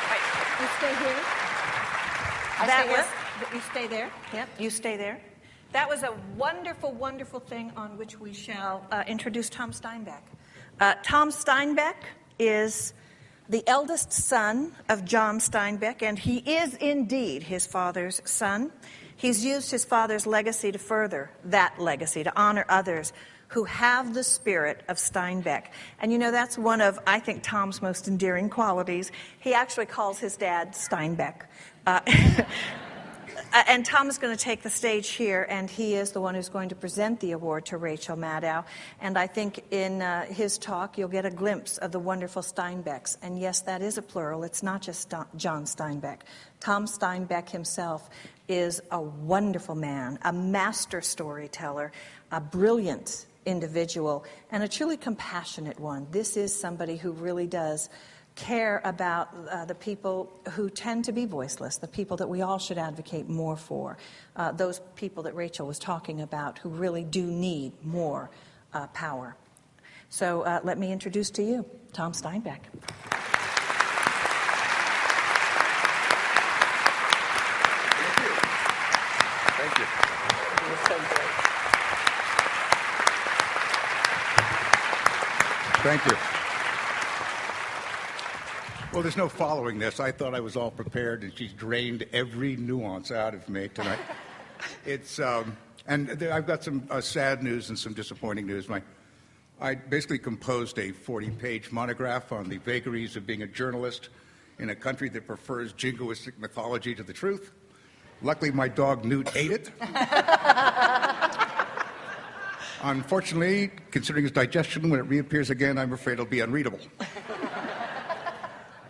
Right. You stay here. You stay there. Yep, you stay there. That was a wonderful, wonderful thing on which we shall introduce Tom Steinbeck. Tom Steinbeck is the eldest son of John Steinbeck, and he is indeed his father's son. He's used his father's legacy to further that legacy, to honor others who have the spirit of Steinbeck. And you know, that's one of, I think, Tom's most endearing qualities. He actually calls his dad Steinbeck. And Tom is going to take the stage here, and he is the one who's going to present the award to Rachel Maddow. And I think in his talk, you'll get a glimpse of the wonderful Steinbecks. And yes, that is a plural. It's not just John Steinbeck. Tom Steinbeck himself is a wonderful man, a master storyteller, a brilliant individual, and a truly compassionate one. This is somebody who really does care about the people who tend to be voiceless, the people that we all should advocate more for, those people that Rachel was talking about who really do need more power. So let me introduce to you Tom Steinbeck. Thank you. You're so great. Thank you. Well, there's no following this. I thought I was all prepared, and she's drained every nuance out of me tonight. I've got some sad news and some disappointing news. I basically composed a 40-page monograph on the vagaries of being a journalist in a country that prefers jingoistic mythology to the truth. Luckily, my dog Newt ate it. Unfortunately, considering his digestion, when it reappears again, I'm afraid it'll be unreadable.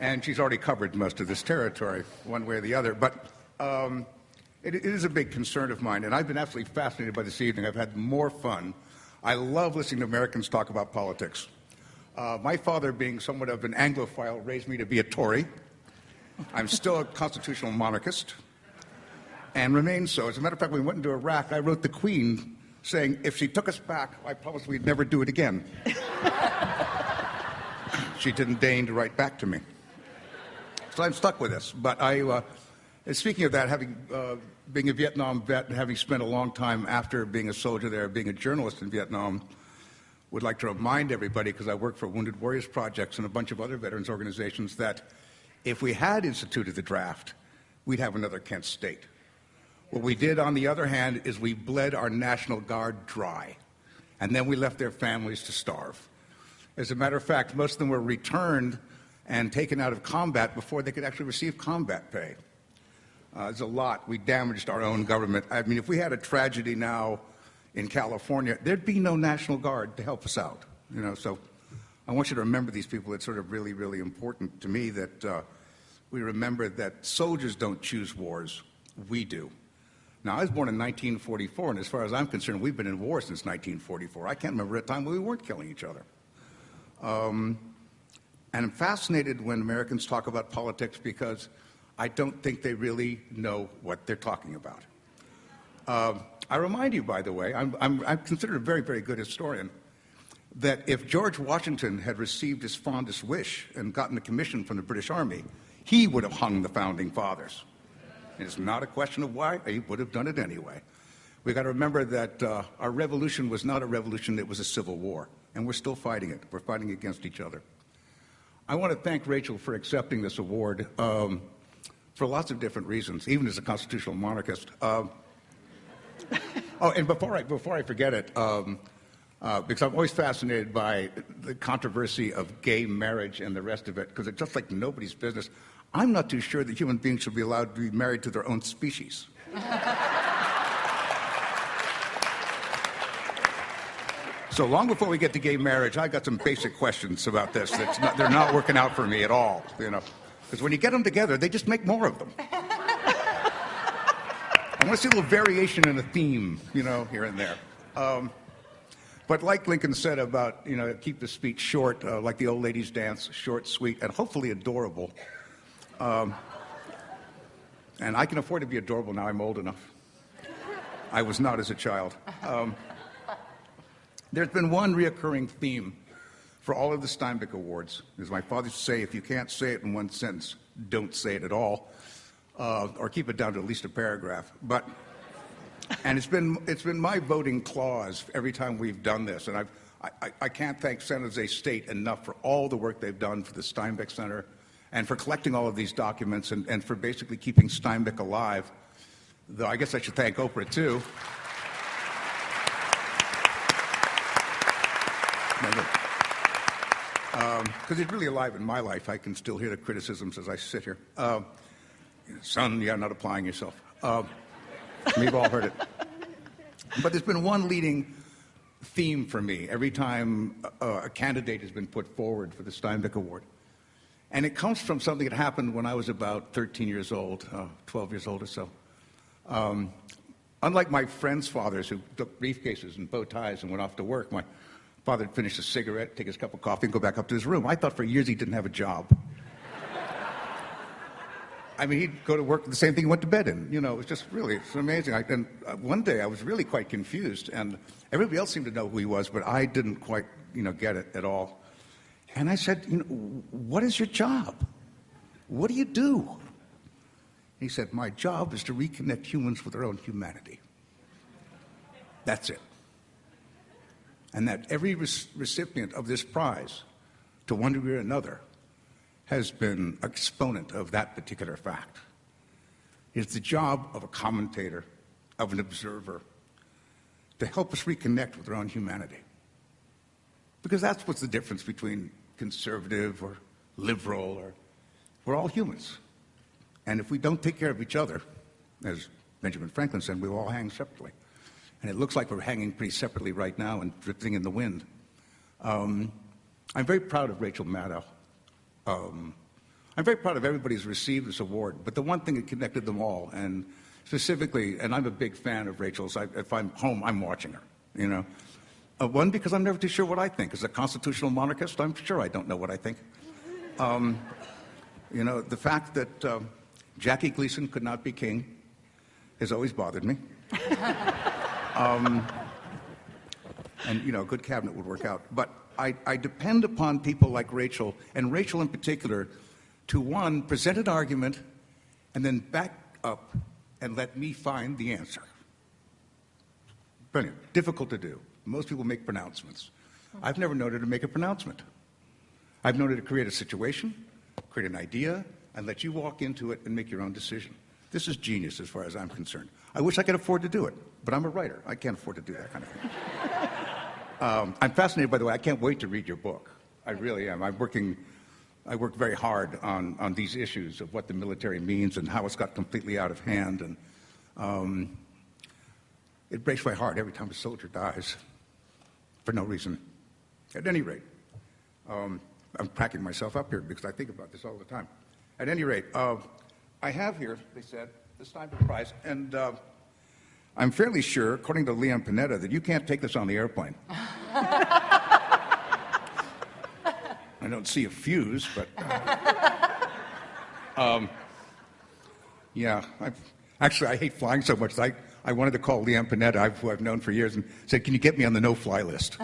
And she's already covered most of this territory, one way or the other. But it is a big concern of mine, and I've been absolutely fascinated by this evening. I've had more fun. I love listening to Americans talk about politics. My father, being somewhat of an Anglophile, raised me to be a Tory. I'm still a constitutional monarchist, and remain so. As a matter of fact, when we went into Iraq, I wrote the Queen saying, if she took us back, I promised we'd never do it again. She didn't deign to write back to me. So I'm stuck with this. But speaking of that, being a Vietnam vet and having spent a long time after being a soldier there, being a journalist in Vietnam, would like to remind everybody, because I work for Wounded Warriors Projects and a bunch of other veterans organizations, that if we had instituted the draft, we'd have another Kent State. What we did, on the other hand, is we bled our National Guard dry, and then we left their families to starve. As a matter of fact, most of them were returned and taken out of combat before they could actually receive combat pay. There's a lot. We damaged our own government. I mean, if we had a tragedy now in California, there'd be no National Guard to help us out. So I want you to remember these people. It's sort of really, really important to me that we remember that soldiers don't choose wars. We do. Now, I was born in 1944, and as far as I'm concerned, we've been in war since 1944. I can't remember a time when we weren't killing each other. And I'm fascinated when Americans talk about politics because I don't think they really know what they're talking about. I remind you, by the way, I'm considered a very, very good historian, that if George Washington had received his fondest wish and gotten a commission from the British Army, he would have hung the Founding Fathers. And it's not a question of why, he would have done it anyway. We've got to remember that our revolution was not a revolution, it was a civil war. And we're still fighting it. We're fighting against each other. I want to thank Rachel for accepting this award for lots of different reasons, even as a constitutional monarchist. And before I forget it, because I'm always fascinated by the controversy of gay marriage and the rest of it, because it's just like nobody's business. I'm not too sure that human beings should be allowed to be married to their own species. So long before we get to gay marriage, I got some basic questions about this. They're not working out for me at all, Because when you get them together, they just make more of them. I want to see a little variation in a theme, here and there. But like Lincoln said about, keep the speech short, like the old ladies dance, short, sweet, and hopefully adorable. And I can afford to be adorable now. I'm old enough. I was not as a child. There's been one reoccurring theme for all of the Steinbeck Awards. As my father used to say, if you can't say it in one sentence, don't say it at all, or keep it down to at least a paragraph. And it's been my voting clause every time we've done this, and I can't thank San Jose State enough for all the work they've done for the Steinbeck Center, and for collecting all of these documents, and for basically keeping Steinbeck alive. Though I guess I should thank Oprah too. Because he's really alive in my life. I can still hear the criticisms as I sit here. Son, you're not applying yourself. We've all heard it. But there's been one leading theme for me every time a candidate has been put forward for the Steinbeck Award. And it comes from something that happened when I was about 13 years old, 12 years old or so. Unlike my friends' fathers who took briefcases and bow ties and went off to work, my father would finish a cigarette, take his cup of coffee, and go back up to his room. I thought for years he didn't have a job. I mean, he'd go to work the same thing he went to bed in. You know, it was just really, it's amazing. And one day I was really quite confused, and everybody else seemed to know who he was, but I didn't quite, get it at all. And I said, what is your job? What do you do? He said, my job is to reconnect humans with their own humanity. That's it. And that every recipient of this prize, to one degree or another, has been an exponent of that particular fact. It's the job of a commentator, of an observer, to help us reconnect with our own humanity. Because that's what's the difference between conservative or liberal, or we're all humans. And if we don't take care of each other, as Benjamin Franklin said, we will all hang separately. And it looks like we're hanging pretty separately right now and drifting in the wind. I'm very proud of Rachel Maddow. I'm very proud of everybody who's received this award, but the one thing that connected them all, and specifically, and I'm a big fan of Rachel's, if I'm home, I'm watching her, One, because I'm never too sure what I think. As a constitutional monarchist, I'm sure I don't know what I think. The fact that Jackie Gleason could not be king has always bothered me. And, a good cabinet would work out. But I depend upon people like Rachel, and Rachel in particular, to, one, present an argument and then back up and let me find the answer. Brilliant. Difficult to do. Most people make pronouncements. I've never known her to make a pronouncement. I've known her to create a situation, create an idea, and let you walk into it and make your own decision. This is genius as far as I'm concerned. I wish I could afford to do it, but I'm a writer. I can't afford to do that kind of thing. I'm fascinated, by the way. I can't wait to read your book. I really am. I worked very hard on these issues of what the military means and how it's got completely out of hand. And it breaks my heart every time a soldier dies for no reason. At any rate, I'm cracking myself up here because I think about this all the time. At any rate, I have here, they said, the Steinbeck Prize, and I'm fairly sure, according to Leon Panetta, that you can't take this on the airplane. I don't see a fuse, but yeah. I hate flying so much. I wanted to call Leon Panetta, who I've known for years, and said, "Can you get me on the no-fly list?"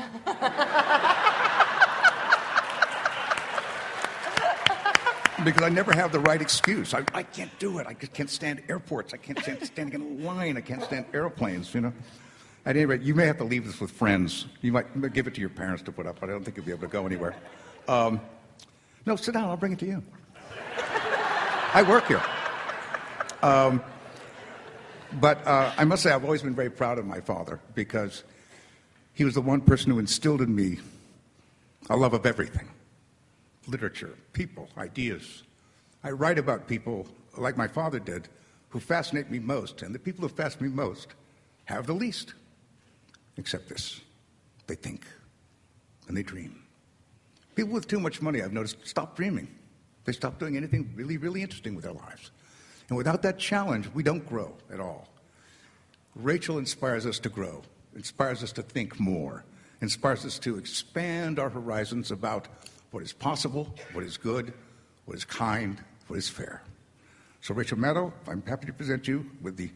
Because I never have the right excuse. I can't do it. I just can't stand airports. I can't stand standing in a line. I can't stand airplanes, At any rate, you may have to leave this with friends. You might give it to your parents to put up, but I don't think you'll be able to go anywhere. No, sit down. I'll bring it to you. I work here. But I must say I've always been very proud of my father because he was the one person who instilled in me a love of everything. Literature, people, ideas. I write about people, like my father did, who fascinate me most, and the people who fascinate me most have the least. Except this. They think, and they dream. People with too much money, I've noticed, stop dreaming. They stop doing anything really, really interesting with their lives. And without that challenge, we don't grow at all. Rachel inspires us to grow, inspires us to think more, inspires us to expand our horizons about what is possible, what is good, what is kind, what is fair. So, Rachel Maddow, I'm happy to present you with the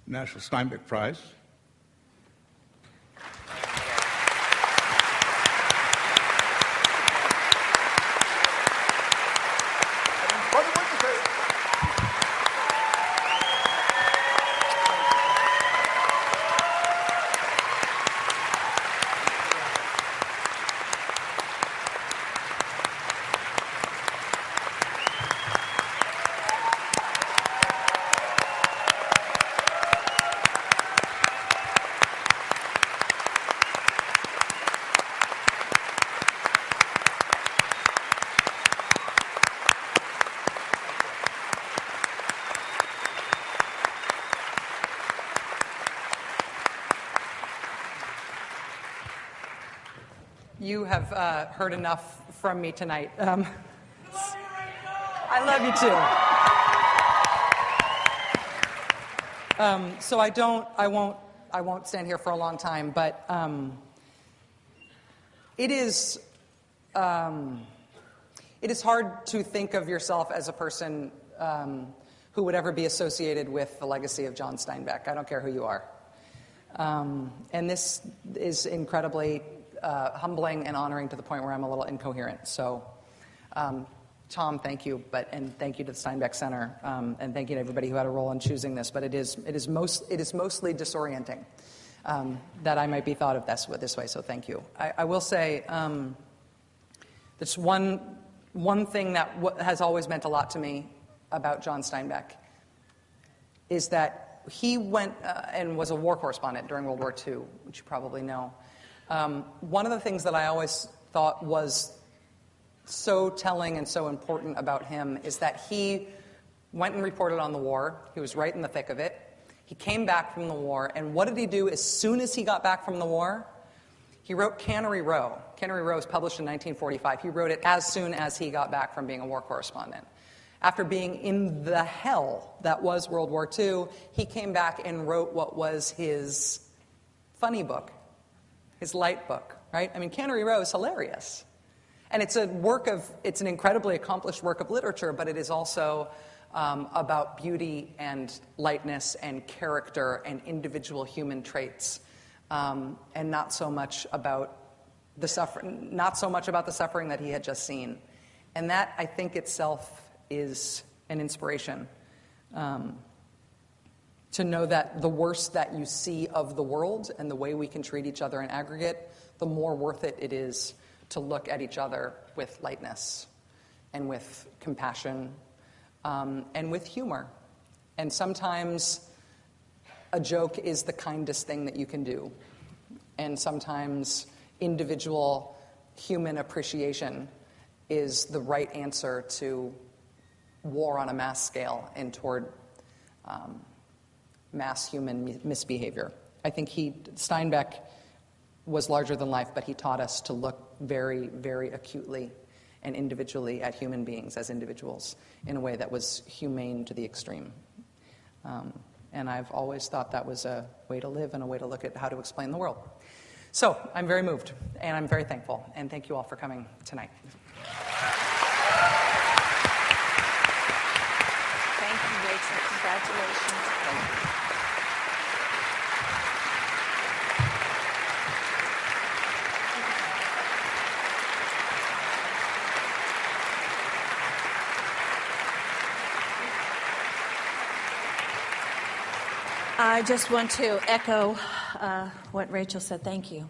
National Steinbeck Prize. You have heard enough from me tonight. I love you too. So I won't stand here for a long time, but it is hard to think of yourself as a person who would ever be associated with the legacy of John Steinbeck. I don't care who you are. And this is incredibly humbling and honoring to the point where I'm a little incoherent. So, Tom, thank you, and thank you to the Steinbeck Center, and thank you to everybody who had a role in choosing this. But it is mostly disorienting that I might be thought of this way. So, thank you. I will say that's one thing that has always meant a lot to me about John Steinbeck is that he went and was a war correspondent during World War II, which you probably know. One of the things that I always thought was so telling and so important about him is that he went and reported on the war. He was right in the thick of it. He came back from the war, and what did he do as soon as he got back from the war? He wrote Cannery Row. Cannery Row was published in 1945. He wrote it as soon as he got back from being a war correspondent. After being in the hell that was World War II, he came back and wrote what was his funny book, his light book, right? I mean, Cannery Row is hilarious. And it's an incredibly accomplished work of literature, but it is also about beauty and lightness and character and individual human traits, and not so much about the suffering that he had just seen. And that, I think, itself is an inspiration. To know that the worse that you see of the world and the way we can treat each other in aggregate, the more worth it is to look at each other with lightness and with compassion and with humor. And sometimes a joke is the kindest thing that you can do. And sometimes individual human appreciation is the right answer to war on a mass scale and toward mass human misbehavior. I think Steinbeck was larger than life, but he taught us to look very, very acutely and individually at human beings as individuals in a way that was humane to the extreme. And I've always thought that was a way to live and a way to look at how to explain the world. So I'm very moved, and I'm very thankful, and thank you all for coming tonight. Thank you, Rachel. Congratulations. Thank you. I just want to echo what Rachel said. Thank you.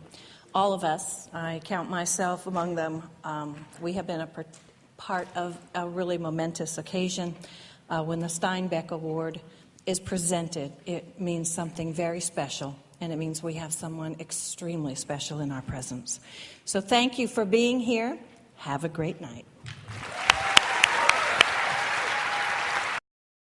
All of us, I count myself among them, we have been a part of a really momentous occasion. When the Steinbeck Award is presented, it means something very special, and it means we have someone extremely special in our presence. So thank you for being here. Have a great night.